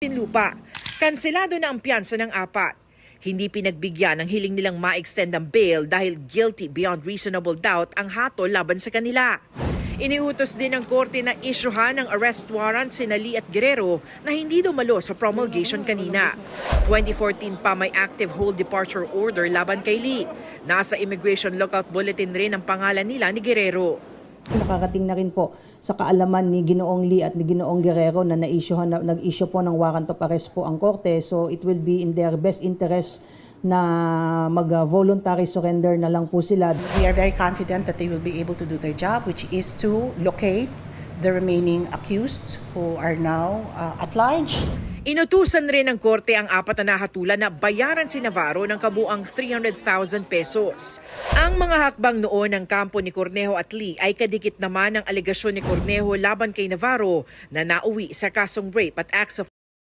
Lupa. Kanselado na ang piyansa ng apat. Hindi pinagbigyan ang hiling nilang ma-extend ang bail dahil guilty beyond reasonable doubt ang hatol laban sa kanila. Iniutos din ng korte na isyuhan ng arrest warrant sina Lee at Guerrero na hindi dumalo sa promulgation kanina. 2014 pa may active hold departure order laban kay Lee. Nasa immigration lookout bulletin rin ang pangalan nila ni Guerrero. Nakakating na rin po sa kaalaman ni Ginoong Lee at ni Ginoong Guerrero na nag-issue po ng warrant of arrest po ang korte. So it will be in their best interest na mag-voluntary surrender na lang po sila. We are very confident that they will be able to do their job, which is to locate the remaining accused who are now at large. Inutusan rin ng korte ang apat na nahatulan na bayaran si Navarro ng kabuang 300,000 pesos. Ang mga hakbang noon ng kampo ni Cornejo at Lee ay kadikit naman ng alegasyon ni Cornejo laban kay Navarro na nauwi sa kasong rape at acts of